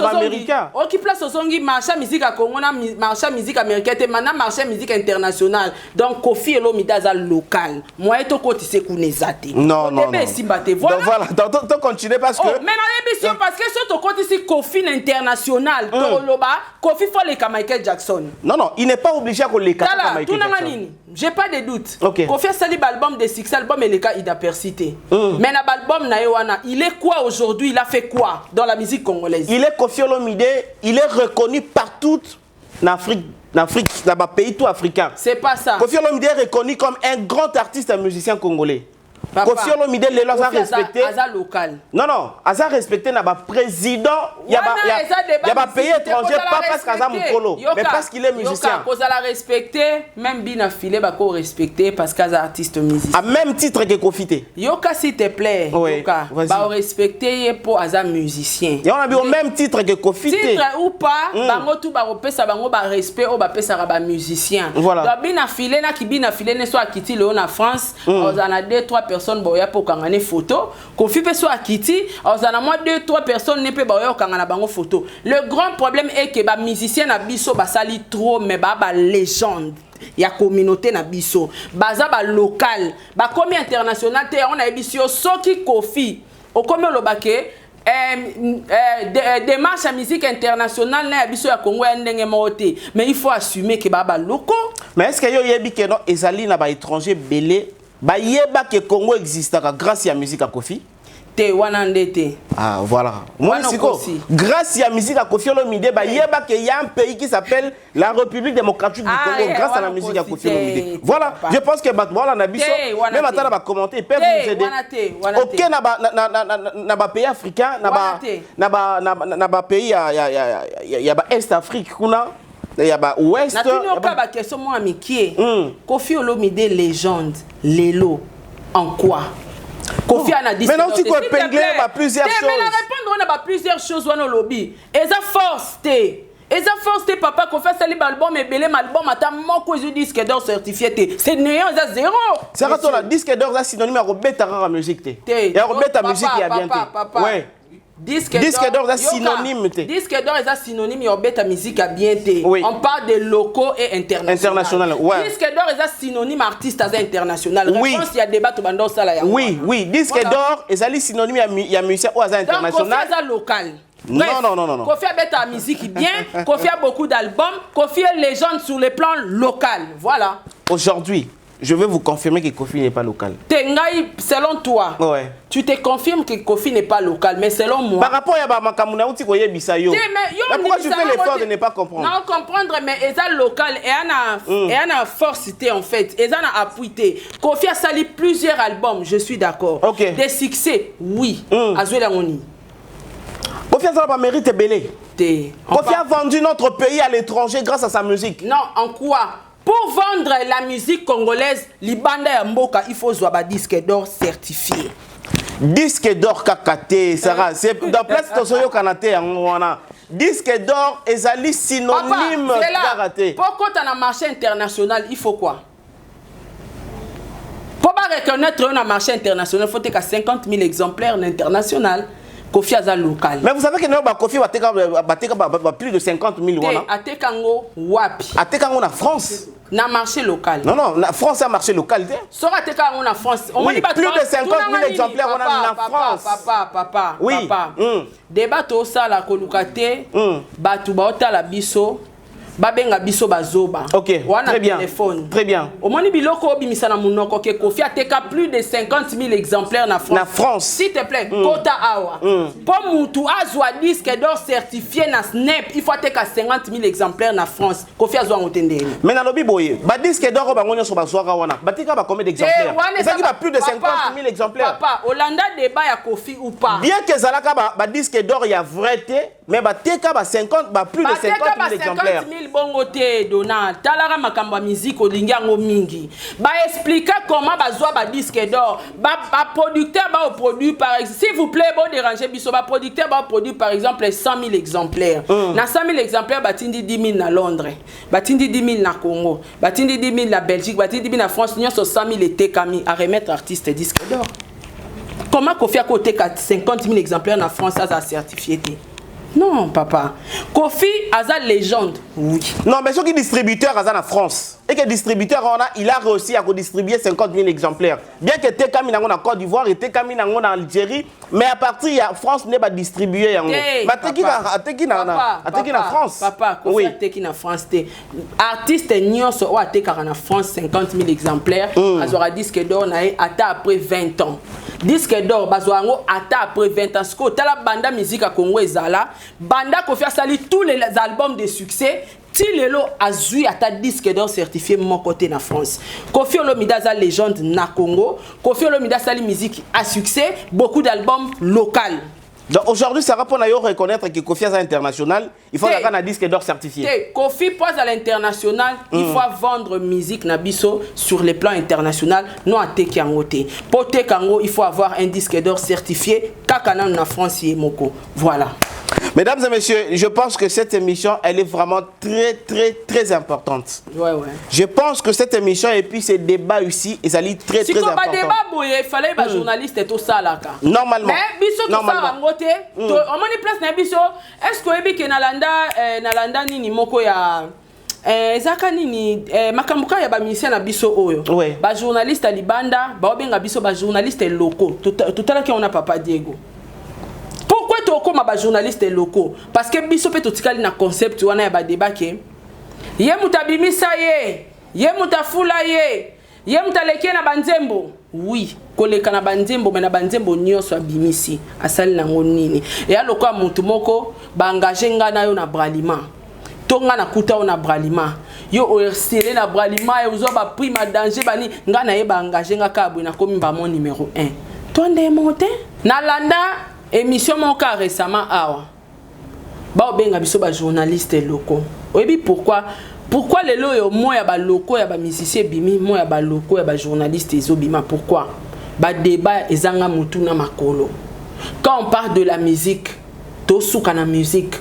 C: américain.
B: On qui place au zongi marché à musique à Congo, marché à musique américaine, et maintenant marché à musique internationale. Donc Kofi Elo Midaza local. Moi et toi tu sais qu'on est zaté.
C: Non.
B: Voilà.
C: Donc continuer parce que
B: mais non parce que sur ton côté ici Kofi international, Kofi faut les Michael Jackson.
C: Non, il n'est pas obligé qu'on les Michael Jackson.
B: J'ai pas de doute.
C: Okay.
B: Kofi a sali album de 6 albums et les cas il a persisté. Mais l'album Naïwana, il est quoi aujourd'hui? Il a fait quoi dans la musique congolaise? Il est
C: Kofi Olomide, il est reconnu partout en Afrique, dans le pays tout africain.
B: C'est pas ça.
C: Kofi Olomide est reconnu comme un grand artiste et musicien congolais. Kofi Olomide les a respecté.
B: Local.
C: Non, Aza respecté n'a pas président. Il y a pas pays étranger pas parce qu'Aza Mukolo, mais parce qu'il est musicien.
B: Yoka, la respecter, même Bina Filé bako respecter parce qu'Aza artiste musicien.
C: À même titre que Kofi.
B: Yoka s'il te plaît. Yoka, ba respecter pour Aza musicien.
C: Et on a vu au même titre que Kofi.
B: Titre ou pas, bango tout ba repesa bango ba respect ou ba pesa ba musicien.
C: Voilà.
B: Donc Bina Filé na ki Bina Filé ne soit quitté le en France, on a 2-3 personnes boya pour kangane photo. Kofi pe soit quitté, on a moins 2-3 personnes ne peut boya kangana bango photo. Le grand problème est que ba musicien na biso ba sali trop mais ba légende. Il y a communauté na biso. Baza ba local, ba komi international te on a biso soki Kofi. O komi lobake démarche à musique internationale na biso ya Congo ya ndenge moté mais il faut assumer que ba loko.
C: Mais est-ce que yo yebi que non ezali na ba étranger belé ba yeba que Congo existe grâce à la musique à Kofi?
B: Te wanandete.
C: Ah voilà. Moi grâce à la musique à Kofi Olomide ba yeba que y a un pays qui s'appelle la République démocratique du Congo grâce à la musique à Kofi Olomide. Voilà, je pense que voilà na biso même attendre va commenter ils peuvent nous aider. OK na ba pays africain na ba pays ya ba Est Afrique kuna il y a ba ouest.
B: Na tino ka ba question moi mikie. Kofi Olomide légende, Lelo en quoi? Kofi a dit.
C: Mais non tu peux épingler plusieurs choses.
B: Mais la répondre on a plusieurs choses on lobby. Et ça force té. Et ça force té papa Kofi a sali album et belé album ata moko zo disque d'or certifié té. C'est néant ça zéro.
C: C'est quand on a disque d'or ça synonyme à Robeta rara musique té. Et Robeta musique il y a bien té. Ouais. Disque d'or est synonyme.
B: Disque d'or est synonyme et bête musique à bien. On parle de locaux et international.
C: Ouais.
B: Disque d'or est synonyme artiste international.
C: Oui.
B: Il y a débat tout bandon ça là.
C: Oui. Disque d'or est synonyme il y a musicien ou international.
B: Donc Kofi local.
C: Bref, non.
B: Kofi a bête musique bien. Kofi a beaucoup d'albums. Kofi est légende sur le plan local. Voilà.
C: Aujourd'hui, je veux vous confirmer que Kofi n'est pas local.
B: Tengai, selon toi, tu te confirmes que Kofi n'est pas local, mais selon moi.
C: Par rapport à Makamuna, où tu connais Bissayo. Mais pourquoi tu fais l'effort de ne pas comprendre?
B: Non, comprendre, mais ils ont local et on a force en fait. Ils ont appui. Kofi a sali plusieurs albums, je suis d'accord. Des succès, oui. Azuela Moni.
C: Kofi a pas mérite belé. Kofi a vendu notre pays à l'étranger grâce à sa musique.
B: Non, en quoi? Pour vendre la musique congolaise, Libanda ya Mboka, il faut avoir disque d'or certifié.
C: Disque d'or kakate, Sarah, c'est dans place de Soyo Kanate, disque d'or est synonyme de karaté.
B: Pourquoi tu as un marché international, il faut quoi? Pour pas reconnaître un marché international, il faut que 50 000 exemplaires international. Kofi Aza local.
C: Mais vous savez que nous Kofi va plus de 50 000 wana.
B: Atekango wapi.
C: Atekango na France.
B: Na marché local.
C: Non, la France a marché local.
B: Sora atekango na France.
C: Oui, plus de 50 000 exemplaires wana na France.
B: Papa.
C: Oui.
B: Débat to ça la kolukate. Batu baota la biso. babenga biso bazoba.
C: Ok, très bien.
B: Téléphone.
C: Très bien.
B: Au moni biloko obimisa na munoko ke Kofi ateka plus de 50 000 exemplaires na France.
C: Na France.
B: S'il te plaît, kota awa. Pour mutu azwa disque d'or certifié na Snap, il faut ateka 50 000 exemplaires na France. Kofi azwa ngotendeni.
C: Mais na lobi boye, ba disque d'or ba ngoni so ba soaka wana. Batika ba combien d'exemplaires? Ça qui va plus de 50 000 exemplaires.
B: Papa, Hollanda débat ya Kofi ou pas.
C: Bien que zalaka ba disque d'or ya vrai té, mais bateka ba 50 ba plus de 50 000 exemplaires.
B: 50 000 bongo te Donald. Talara makamba musique olingi yango mingi. Ba expliquer comment bazwa ba disque d'or. Ba producteur ba produit par exemple. S'il vous plaît, bon déranger biso ba producteur ba produit par exemple 100 000 exemplaires. Na 100 000 exemplaires batindi 10 000 na Londres. Batindi 10 000 na Congo. Batindi 10 000 na Belgique, batindi 10 000 na France, nous sur 100 000 et Kami à remettre artiste disque d'or. Comment Kofi a coté 50 000 exemplaires en France à certifié? Non, papa. Kofi a sa légende. Oui.
C: Non, mais ce qui est distributeur à la France, et que distributeur, il a réussi à distribuer 50 000 exemplaires. Bien que Tekami n'a en Côte d'Ivoire et Tekami n'a en Algérie, mais à partir de France n'est pas distribué. Mais Tekami na France.
B: Papa, Kofi a Tekami na France. Artiste Nyon so a Tekami na France 50 000 exemplaires. Azora disque d'or na ata après 20 ans. Disque d'or bazoango ata après 20 ans. Ce que la banda musique à Congo ezala, banda Kofi a sali tous les albums de succès. Tilelo azui ata disque d'or certifié mon côté na France. Kofi Olomide a légende na Congo. Kofi Olomide a sali musique à succès, beaucoup d'albums locaux.
C: Donc aujourd'hui, ça répond à reconnaître que Kofi est international, il faut avoir un disque d'or certifié.
B: Kofi pose à l'international, il faut vendre musique nabiso sur les plans internationaux, non à Tekiangote. Pour Tekango, il faut avoir un disque d'or certifié, Kakana na France et Moko. Voilà.
C: Mesdames et messieurs, je pense que cette émission, elle est vraiment très importante.
B: Ouais.
C: Je pense que cette émission et puis ces débats ici, ils allaient très importants. Si
B: débat, il fallait que journaliste et tout ça là.
C: Normalement.
B: Mais biso tout ça ngote, on moni place na biso, est-ce que ebi ke nalanda nini moko ya ezaka nini makambuka ya ba musicien na biso oyo. Ba journaliste libanda, ba obenga biso ba journaliste locaux. Tout à l'heure on a Papa Diego. Pourquoi tu as comme journalistes locaux? Parce que biso pe totikali na concept wana ya ba débat ke ye mutabimisa ye mutafula ye mutaleke na banzembo. Oui, koleka na banzembo mais na banzembo nyonso abimisi asali nango nini. Et aloko mutu moko ba engager nga na yo na bralima. Tonga na kuta na bralima. Yo orsele na bralima e uzo ba prima danger bani nga na ye ba engager nga kabwe na komi ba mon numéro 1. Tonde monte na landa émission mon cas récemment awa ba obenga biso ba journaliste locaux. Oyebi pourquoi les loyo moi ya ba locaux ya ba musicien bimi moi ya ba locaux ya ba journaliste ezobima? Pourquoi ba débat ezanga mutu na makolo? Quand on parle de la musique, to souka na musique,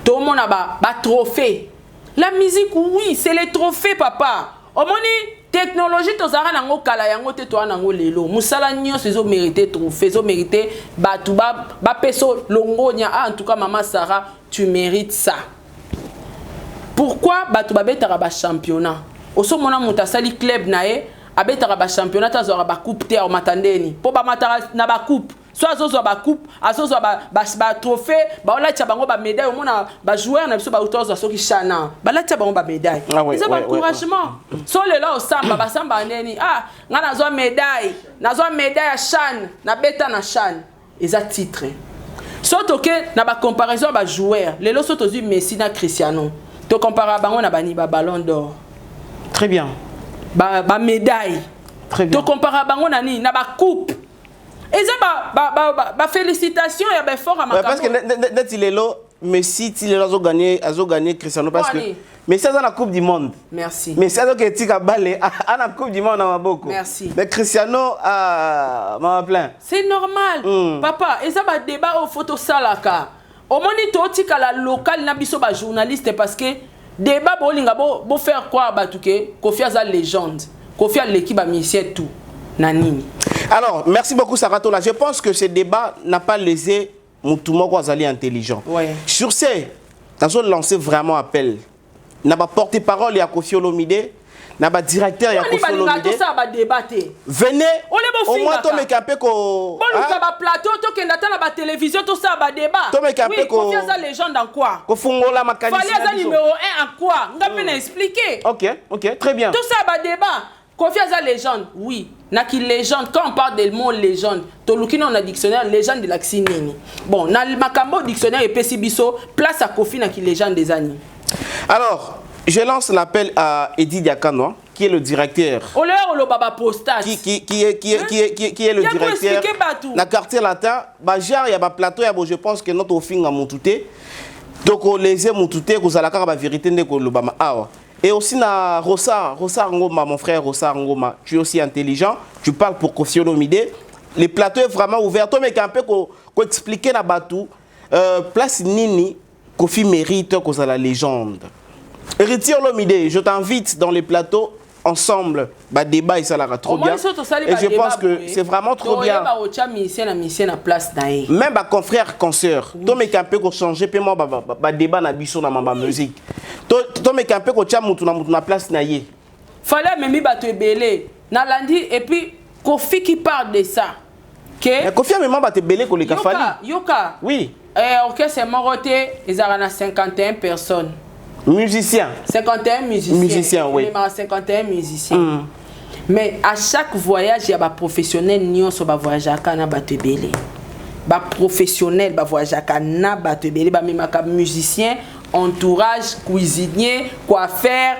B: to mona ba trophée. La musique oui, c'est les trophées papa. Omoni technologie tozara nango kala yango te to nango lelo musala nyonso ezo mériter trophée, ezo mériter batu ba peso longonya. En tout cas maman Sarah, tu mérites ça. Pourquoi batu ba betara ba championnat? Oso mona mutasali club nae abetara ba championnat tazora ba coupe te o matandeni. Po ba matara na ba coupe. Soit azozo ba coupe, azozo ba trophée, ba ola tia bango ba médaille, au mona ba joueur na biso ba utozo soki chana. Ba la tia bango ba médaille. C'est un encouragement. So le là au samba, ba samba neni. Ah, nga nazo médaille à Chan, na beta na Chan. Eza titre. Soto ke na ba comparaison ba joueur, le lo soto zu Messi na Cristiano. To compara bango na bani ba ballon d'or.
C: Très bien.
B: Ba médaille.
C: Très bien.
B: To compara bango na ni na ba coupe. Et ça, félicitations et ben fort à ma
C: parce que Messi, il a gagné Cristiano parce que Messi a la Coupe du Monde.
B: Merci.
C: Messi a la Coupe du Monde à beaucoup.
B: Merci.
C: Mais Cristiano m'a plein.
B: C'est normal. Papa, et ça va débat au photo salaka. Au monito tika la local na biso ba journaliste parce que débat bolinga bo faire quoi batuke Kofi a légende. Kofi a l'équipe a musicien tout. Nanini.
C: Alors, merci beaucoup Saratola. Je pense que ce débat n'a pas laissé Moutoumoko Azali intelligent.
B: Ouais.
C: Sur ce, nous avons lancé vraiment appel. N'a pas porté parole à Kofi Olomide. na ba directeur ya Kofi Olomide. Venez au moins to me capé ko.
B: Bon nous ba plateau to kenda ta na ba télévision to ça ba débat.
C: To me capé ko.
B: Confiance à légende en quoi?
C: Ko fungola makanisi.
B: Fallait ça numéro 1 en quoi? Ngapé na expliquer.
C: OK, très bien.
B: Tout ça ba débat. Confiance à légende, oui. Naki légende, quand on parle de mot légende, Tolukino on a dictionnaire légende de l'axinini. Bon, na makambo dictionnaire et Pesibiso, place à Kofi naki légende des années.
C: Alors, je lance l'appel à Eddie Diakano, qui est le directeur. Qui est le directeur. Na quartier latin, Bajar, il y a un plateau, je pense que notre offing a montouté. Donc, les montouté, vous allez la vérité de l'Obama. Et aussi, Rosa Ngoma, mon frère Rosa Ngoma, tu es aussi intelligent, tu parles pour Kofi Olomide. Le plateau est vraiment ouvert. Toi, mais un peu expliquer la batou, place Nini, Kofi mérite que ça la légende. Retire Olomide, je t'invite dans les plateaux ensemble. Bah débat et ça la trop bien. Et je pense que c'est vraiment trop bien. Même ma confrère consoeur, toi mais un peu qu'on changer puis moi bah débat na biso na ma musique. Toi mais un peu qu'on tient na place na yé.
B: Fallait même bato belé na lundi et puis Kofi qui parle de ça.
C: Que Kofi même bato belé ko le kafali.
B: Yoka.
C: Oui.
B: Orchestre Moroté, ils ont 51 personnes.
C: Musiciens.
B: 51 musiciens.
C: Musiciens, oui.
B: 51 musiciens. Mais à chaque voyage, il y a des professionnels qui ont voyagé à Kanabatelé. Des professionnels qui voyagé à Kanabatelé. Des musiciens, entourage, cuisinier, coiffeur,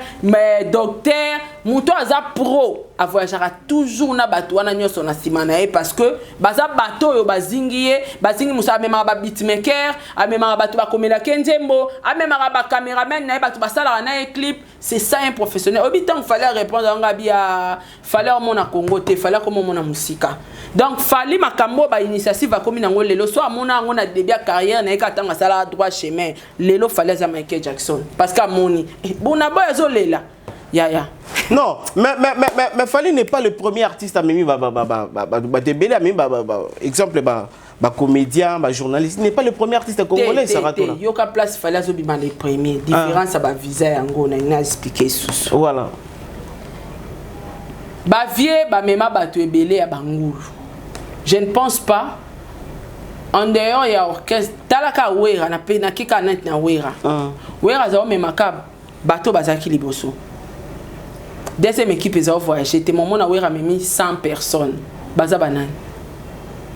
B: docteur. Mouton aza pro a voyager toujours na bateau na nyoso na simana parce que baza bateau yo bazingi musa mema ba beatmaker a mema bateau ba komela kenzembo a mema ba cameraman na bateau basala na clip. C'est ça un professionnel. Obitant fallait répondre à ngabia fallait mon Congo te fallait comme mon musika. Donc fallait makambo ba initiative va comme nango lelo soit mona ngona début carrière na ekatanga sala droit chemin lelo fallait za Michael Jackson parce que moni bona boy azolela.
C: Non, mais Fally n'est pas le premier artiste à Mimi exemple comédien, journaliste, il n'est pas le premier artiste congolais ça va tout là.
B: Yoka place Fally azobima les premiers, différence à visa yango na ina expliquer sous.
C: Voilà.
B: Ba vie ba mema bato ebele ya bangulu. Je ne pense pas en dehors ya orchestre talaka wera na pe na kika na wera. Wera za mema ka bato bazaki liboso. Deuxième équipe ils ont voyagé. J'étais moment où il y a 100 personnes. Baza banane.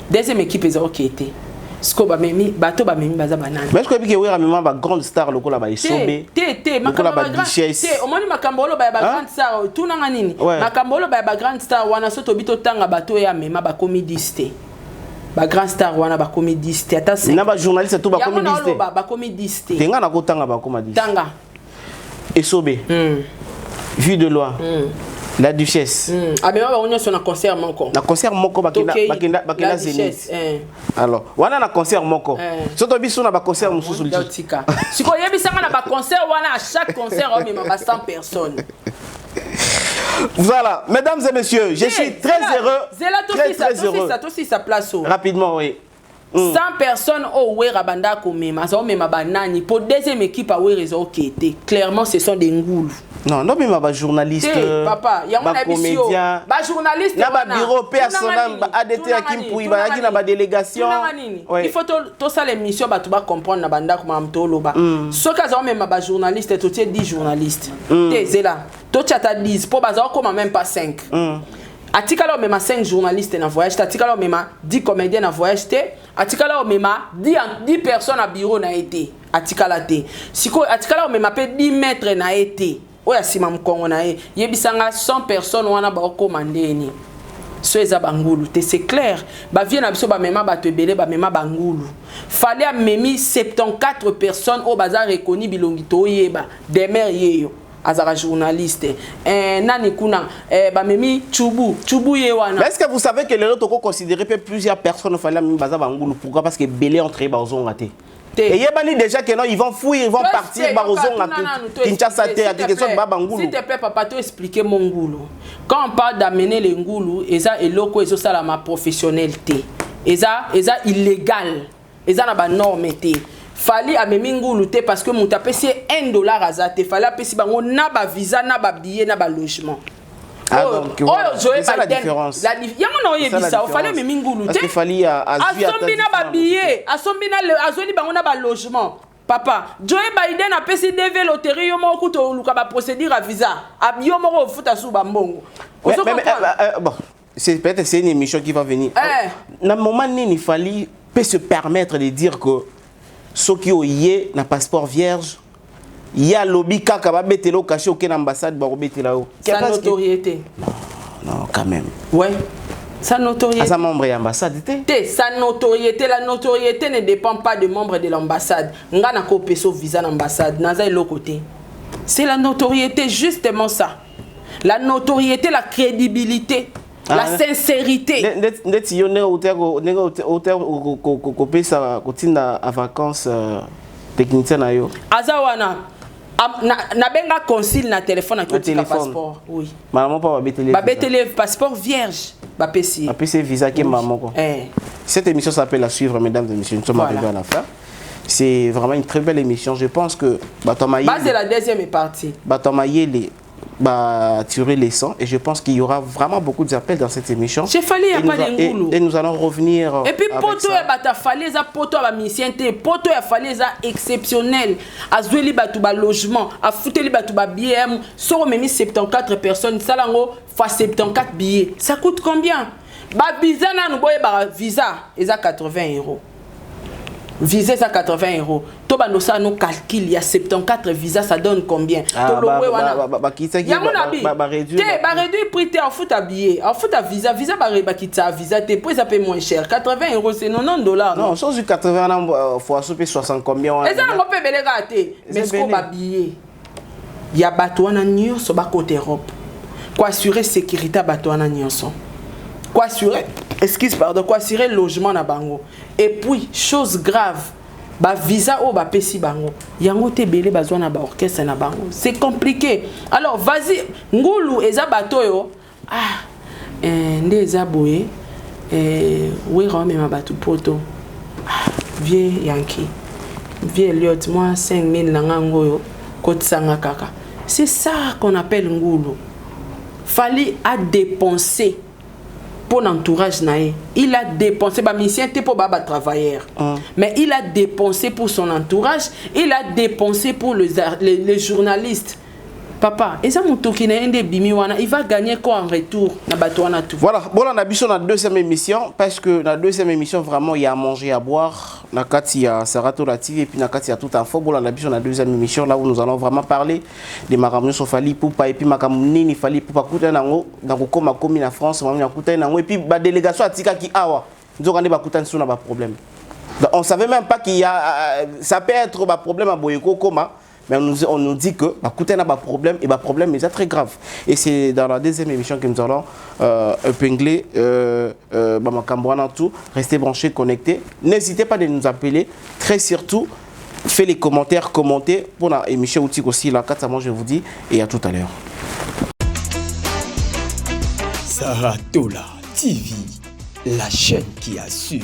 B: Deuxième équipe ils ont quitté. Sko ba memi bato ba memi baza banane.
C: Mais je crois que il y a même ba grande star loko la ba isobe.
B: Makamba ba duchesse. Te omoni makambolo ba grande star tout nanga nini. Makambolo ba grande star wana soto bito tanga bato ya mema ba comédiste. Ba grand star wana ba comédiste ata c'est.
C: Na ba journaliste tout ba comédiste.
B: Ba comédiste.
C: Tenga na ko tanga ba comédiste.
B: Tanga.
C: Isobe. Vue de loi. La duchesse.
B: Ah mais on est sur un concert moko.
C: Na concert moko bakina Zénith. Alors, wana na concert moko. Soto biso na ba concert mususu li.
B: Siko yebisanga na ba concert wana à chaque concert on met 100 personnes.
C: Voilà, mesdames et messieurs, je suis très heureux. Très heureux.
B: Ça aussi sa place.
C: Rapidement, oui.
B: 100 personnes au Wera Banda Komema, ça mema banani pour deuxième équipe à Wera été. Clairement ce sont des ngoulous.
C: Non, non mais ma journaliste.
B: Papa, il y a un
C: comédien.
B: Ba journaliste
C: na ba bureau personnel ba ADT à Kimpouy ba yaki na ba délégation.
B: Il faut tout ça l'émission ba tu ba comprendre na banda comme mtoloba. Ce cas ça même ba journaliste tout 10 journalistes. T'es là. Tout ça ta 10 pour ba comme même pas 5. Atikala même 5 journalistes dans voyage, atikala même 10 comédiens dans voyage, atikala même 10 personnes à bureau na été, atikala té. Siko atikala même 10 mètres na été. Oya sima mkongo na ye, yebisanga 100 personnes wana ba commander ni. Soeza bangulu, c'est clair. Ba vient na biso ba mema ba tebele ba mema bangulu. Fallait a memi 74 personnes au bazar reconnu bilongito yeba, demer yeyo. Azara journaliste nani kuna ba memi chubu yewana.
C: Est-ce que vous savez que les autres considérer que plusieurs personnes fallait même baza bangulu pourquoi parce que belé entré bazon raté. Et yebani déjà que non ils vont fouiller ils vont partir bazon Kinshasa te à quelque chose ba bangulu.
B: S'il te plaît papa toi expliquer mon ngulu. Quand on parle d'amener les ngulu eza eloko ezo sala ma professionnalité. Eza illégal. Eza na ba norme te. fali amemi ngulu te parce que mutu apesi $1 aza te fali apesi bango na bavisa na babillet na balogement.
C: Ah, donc, voilà. C'est ça la différence.
B: Yango na oyebisa fali amemi ngulu te
C: parce que fali
B: asombi na babillet asombi na azoli bango na balogement. Papa, Joe Biden a pesi DV loterie yo moko kuto luka ba procédure à visa. Yo moko futa sou ba mbongo.
C: Bon, c'est peut-être c'est une émission qui va venir. Na moment ni fali peut se permettre de dire que ceux qui ont yé na passeport vierge, il y a lobby kaka ba betelo caché aucune ambassade ba betela o.
B: Sa notoriété.
C: Non, quand même.
B: Ouais. Sa notoriété.
C: Sa membre de l'ambassade.
B: Sa notoriété, la notoriété ne dépend pas des membres de l'ambassade. Nga na ko peso visa l'ambassade, naza l'autre côté. C'est la notoriété, justement ça. La notoriété, la crédibilité, la sincérité.
C: Net yo ne hôtel ko pesa ko tinda en vacances technicien na yo.
B: Azawana na benga consul na téléphone na passeport. Oui.
C: Maman pas
B: ba betele passeport vierge.
C: Ba PC visa qui maman quoi. Cette émission s'appelle à suivre mesdames et messieurs. Nous sommes arrivés à la fin. C'est vraiment une très belle émission. Je pense que Batamaye
B: c'est la deuxième partie.
C: Batamaye va tirer les sons et je pense qu'il y aura vraiment beaucoup d'appels dans cette émission.
B: J'ai fallu
C: et nous allons revenir.
B: Et puis poto ya bata fallu za poto ba misiente poto ya fallu za exceptionnel azweli batu ba logement a futeli batu ba billet so memi 74 personnes salango fois 74 billets ça coûte combien ba visa na nous boye ba visa eza 80 €. Visa ça 80 €. Toba no ça no calcul il y a 74 visas ça donne combien? Réduire prix te en fout habillé. En fout à visa ba kitsa visa te pour ça paye moins cher. 80 € c'est $90.
C: Non, sans 80 fois 60 combien?
B: Et ça on peut belé rater. Mais ce qu'on habillé. Il y a batouana nyonso ba côté Europe. Quoi assurer sécurité batouana nyonso. Quoi assurer quoi assurer logement na bango. Et puis chose grave ba visa o ba pesi bango yango te belé bazwa na ba orchestre na bango c'est compliqué. Alors vas-y ngulu eza batoyo nde eza boye oui rome ma batu poto vieux Yankee vieux Elliot moi 5000 na ngoyo kotsanga kaka. C'est ça qu'on appelle ngulu. Fallait à dépenser pour l'entourage naé. Il a dépensé ba mission te pour baba travailleur. Mais il a dépensé pour son entourage, il a dépensé pour les journalistes. Papa, et ça il va gagner quoi en retour na batouana tout.
C: Voilà, bon on a biso na deuxième émission parce que la deuxième émission vraiment il y a à manger à boire, na kati ya Sarato la TV et puis na kati ya tout info. Bon on a biso na deuxième émission là où nous allons vraiment parler des makamno so fali poupa et puis makamnini fali poupa kuta nango na kokoma komi na France, mami na kuta nango et puis ba délégation atika ki awa. Nzokande ba kuta nso na ba problème. On savait même pas qu'il y a ça peut être ba problème à Boyeko koma. Mais on nous dit que écoutez, on a un problème et un problème est très grave. Et c'est dans la deuxième émission que nous allons épingler tout. Restez branchés, connectés. N'hésitez pas de nous appeler. Très surtout, faites les commentaires, commentez pour la émission outil aussi. La 4 moi je vous dis et à tout à l'heure.
A: Saratola TV, la chaîne qui assure,